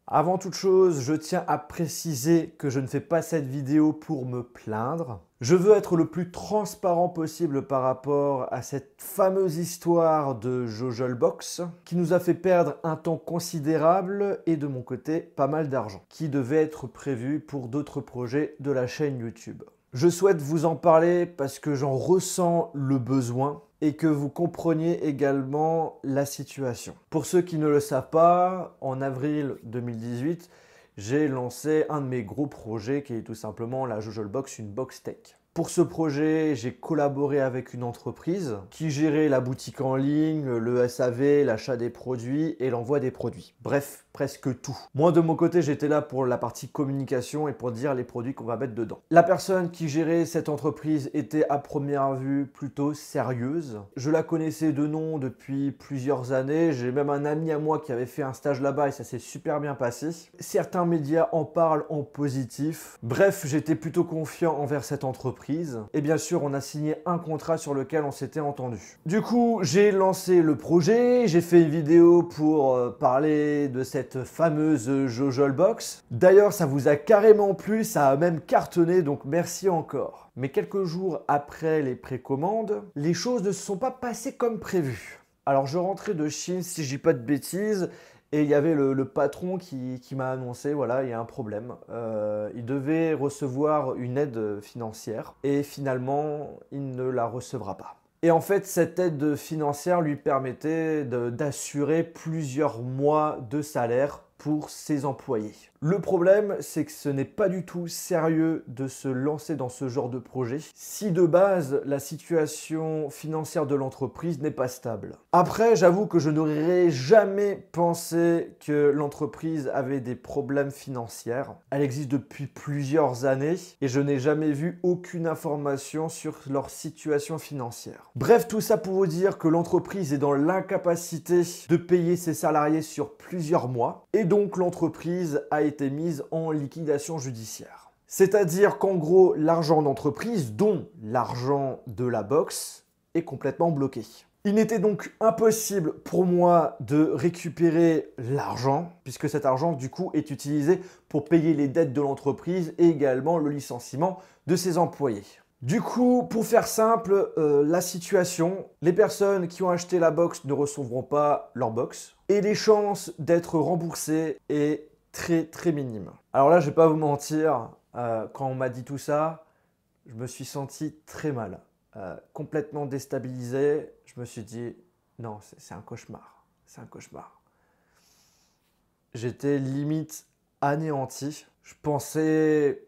Avant toute chose, je tiens à préciser que je ne fais pas cette vidéo pour me plaindre. Je veux être le plus transparent possible par rapport à cette fameuse histoire de Jojolbox qui nous a fait perdre un temps considérable et de mon côté pas mal d'argent qui devait être prévu pour d'autres projets de la chaîne YouTube. Je souhaite vous en parler parce que j'en ressens le besoin et que vous compreniez également la situation. Pour ceux qui ne le savent pas, en avril 2018, j'ai lancé un de mes gros projets qui est tout simplement la Jojolbox, une box tech. Pour ce projet, j'ai collaboré avec une entreprise qui gérait la boutique en ligne, le SAV, l'achat des produits et l'envoi des produits. Bref, presque tout. Moi, de mon côté, j'étais là pour la partie communication et pour dire les produits qu'on va mettre dedans. La personne qui gérait cette entreprise était à première vue plutôt sérieuse. Je la connaissais de nom depuis plusieurs années. J'ai même un ami à moi qui avait fait un stage là-bas et ça s'est super bien passé. Certains médias en parlent en positif. Bref, j'étais plutôt confiant envers cette entreprise. Et bien sûr, on a signé un contrat sur lequel on s'était entendu. Du coup, j'ai lancé le projet, j'ai fait une vidéo pour parler de cette fameuse Jojolbox. D'ailleurs, ça vous a carrément plu, ça a même cartonné, donc merci encore. Mais quelques jours après les précommandes, les choses ne se sont pas passées comme prévu. Alors, je rentrais de Chine, si je dis pas de bêtises, et il y avait le patron qui m'a annoncé, voilà, il y a un problème. Il devait recevoir une aide financière et finalement, il ne la recevra pas. Et en fait, cette aide financière lui permettait d'assurer plusieurs mois de salaire pour ses employés. Le problème, c'est que ce n'est pas du tout sérieux de se lancer dans ce genre de projet si de base, la situation financière de l'entreprise n'est pas stable. Après, j'avoue que je n'aurais jamais pensé que l'entreprise avait des problèmes financiers. Elle existe depuis plusieurs années et je n'ai jamais vu aucune information sur leur situation financière. Bref, tout ça pour vous dire que l'entreprise est dans l'incapacité de payer ses salariés sur plusieurs mois et donc l'entreprise a été mise en liquidation judiciaire. C'est-à-dire qu'en gros, l'argent d'entreprise, dont l'argent de la box, est complètement bloqué. Il n'était donc impossible pour moi de récupérer l'argent, puisque cet argent du coup est utilisé pour payer les dettes de l'entreprise et également le licenciement de ses employés. Du coup, pour faire simple, la situation, les personnes qui ont acheté la box ne recevront pas leur box et les chances d'être remboursées est très minime. Alors là, je vais pas vous mentir, quand on m'a dit tout ça, je me suis senti très mal, complètement déstabilisé. Je me suis dit, non, c'est un cauchemar, c'est un cauchemar. J'étais limite anéanti. Je pensais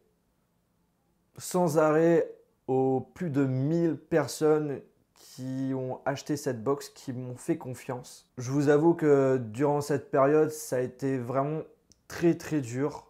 sans arrêt aux plus de 1000 personnes qui ont acheté cette box, qui m'ont fait confiance. Je vous avoue que durant cette période, ça a été vraiment très dur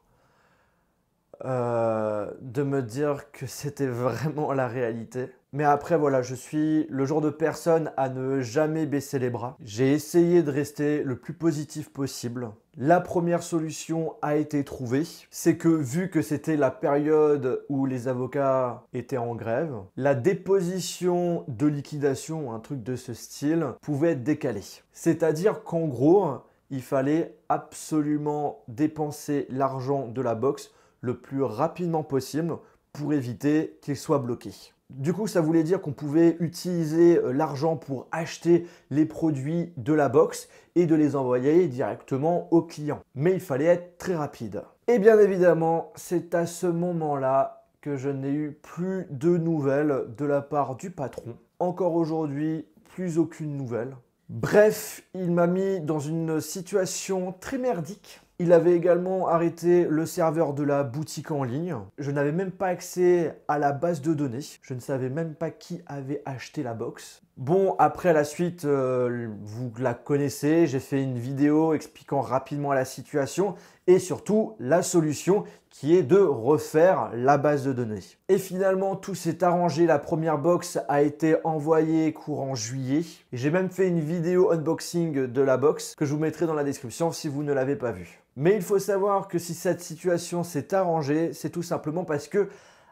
de me dire que c'était vraiment la réalité. Mais après, voilà, je suis le genre de personne à ne jamais baisser les bras. J'ai essayé de rester le plus positif possible. La première solution a été trouvée. C'est que vu que c'était la période où les avocats étaient en grève, la déposition de liquidation, un truc de ce style, pouvait être décalée. C'est-à-dire qu'en gros, il fallait absolument dépenser l'argent de la box le plus rapidement possible pour éviter qu'il soit bloqué. Du coup, ça voulait dire qu'on pouvait utiliser l'argent pour acheter les produits de la box et de les envoyer directement aux clients. Mais il fallait être très rapide. Et bien évidemment, c'est à ce moment-là que je n'ai eu plus de nouvelles de la part du patron. Encore aujourd'hui, plus aucune nouvelle. Bref, il m'a mis dans une situation très merdique. Il avait également arrêté le serveur de la boutique en ligne. Je n'avais même pas accès à la base de données. Je ne savais même pas qui avait acheté la box. Bon, après la suite, vous la connaissez. J'ai fait une vidéo expliquant rapidement la situation et surtout la solution qui est de refaire la base de données. Et finalement, tout s'est arrangé. La première box a été envoyée courant juillet. J'ai même fait une vidéo unboxing de la box que je vous mettrai dans la description si vous ne l'avez pas vue. Mais il faut savoir que si cette situation s'est arrangée, c'est tout simplement parce que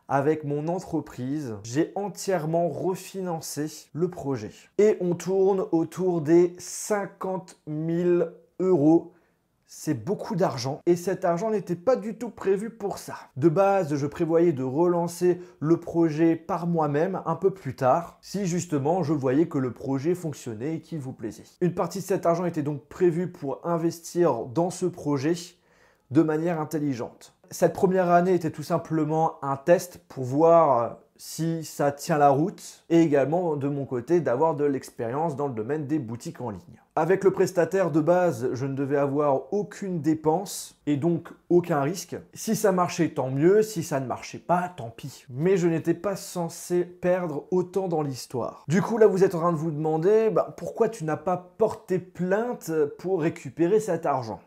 avec mon entreprise, j'ai entièrement refinancé le projet. Et on tourne autour des 50 000 euros c'est beaucoup d'argent et cet argent n'était pas du tout prévu pour ça. De base, je prévoyais de relancer le projet par moi-même un peu plus tard, si justement je voyais que le projet fonctionnait et qu'il vous plaisait. Une partie de cet argent était donc prévue pour investir dans ce projet de manière intelligente. Cette première année était tout simplement un test pour voir si ça tient la route et également de mon côté d'avoir de l'expérience dans le domaine des boutiques en ligne. Avec le prestataire de base, je ne devais avoir aucune dépense et donc aucun risque. Si ça marchait, tant mieux. Si ça ne marchait pas, tant pis. Mais je n'étais pas censé perdre autant dans l'histoire. Du coup, là, vous êtes en train de vous demander pourquoi tu n'as pas porté plainte pour récupérer cet argent.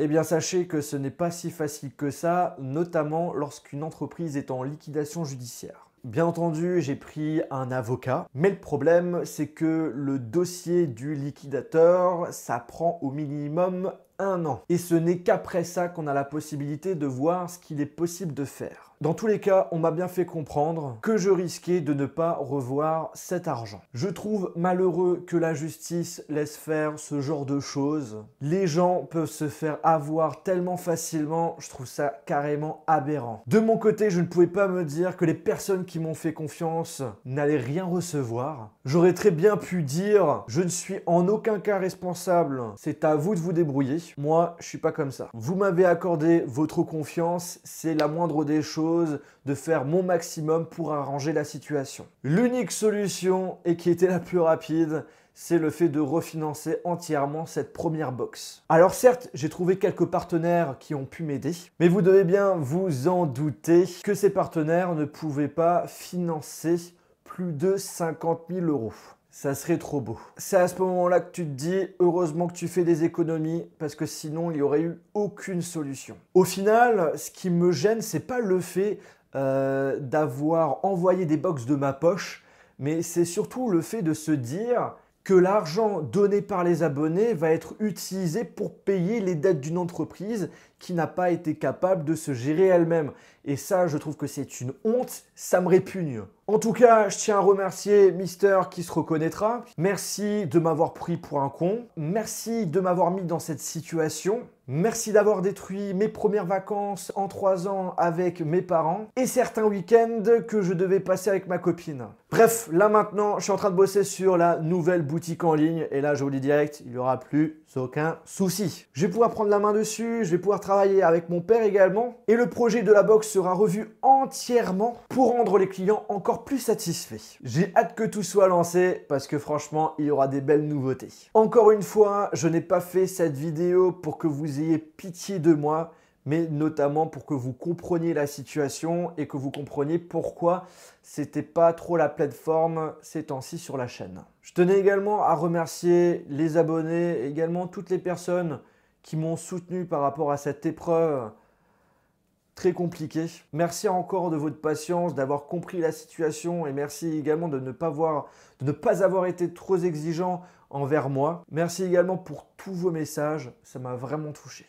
Eh bien, sachez que ce n'est pas si facile que ça, notamment lorsqu'une entreprise est en liquidation judiciaire. Bien entendu, j'ai pris un avocat, mais le problème, c'est que le dossier du liquidateur, ça prend au minimum 1 an. Et ce n'est qu'après ça qu'on a la possibilité de voir ce qu'il est possible de faire. Dans tous les cas, on m'a bien fait comprendre que je risquais de ne pas revoir cet argent. Je trouve malheureux que la justice laisse faire ce genre de choses. Les gens peuvent se faire avoir tellement facilement, je trouve ça carrément aberrant. De mon côté, je ne pouvais pas me dire que les personnes qui m'ont fait confiance n'allaient rien recevoir. J'aurais très bien pu dire, je ne suis en aucun cas responsable, c'est à vous de vous débrouiller. Moi, je suis pas comme ça. Vous m'avez accordé votre confiance, c'est la moindre des choses de faire mon maximum pour arranger la situation. L'unique solution, et qui était la plus rapide, c'est le fait de refinancer entièrement cette première box. Alors certes, j'ai trouvé quelques partenaires qui ont pu m'aider, mais vous devez bien vous en douter que ces partenaires ne pouvaient pas financer plus de 50 000 €. Ça serait trop beau. C'est à ce moment-là que tu te dis, heureusement que tu fais des économies, parce que sinon, il n'y aurait eu aucune solution. Au final, ce qui me gêne, c'est pas le fait d'avoir envoyé des box de ma poche, mais c'est surtout le fait de se dire que l'argent donné par les abonnés va être utilisé pour payer les dettes d'une entreprise qui n'a pas été capable de se gérer elle-même. Et ça, je trouve que c'est une honte, ça me répugne. En tout cas, je tiens à remercier Mister qui se reconnaîtra. Merci de m'avoir pris pour un con. Merci de m'avoir mis dans cette situation. Merci d'avoir détruit mes premières vacances en 3 ans avec mes parents et certains week-ends que je devais passer avec ma copine. Bref, là maintenant, je suis en train de bosser sur la nouvelle boutique en ligne et là, je vous le dis direct, il n'y aura plus aucun souci. Je vais pouvoir prendre la main dessus, je vais pouvoir travailler avec mon père également et le projet de la box sera revu entièrement pour rendre les clients encore plus satisfaits. J'ai hâte que tout soit lancé parce que franchement, il y aura des belles nouveautés. Encore une fois, je n'ai pas fait cette vidéo pour que vous ayez pitié de moi, mais notamment pour que vous compreniez la situation et que vous compreniez pourquoi c'était pas trop la plateforme ces temps-ci sur la chaîne. Je tenais également à remercier les abonnés, également toutes les personnes qui m'ont soutenu par rapport à cette épreuve très compliquée. Merci encore de votre patience, d'avoir compris la situation et merci également de ne pas avoir été trop exigeant envers moi. Merci également pour tous vos messages, ça m'a vraiment touché.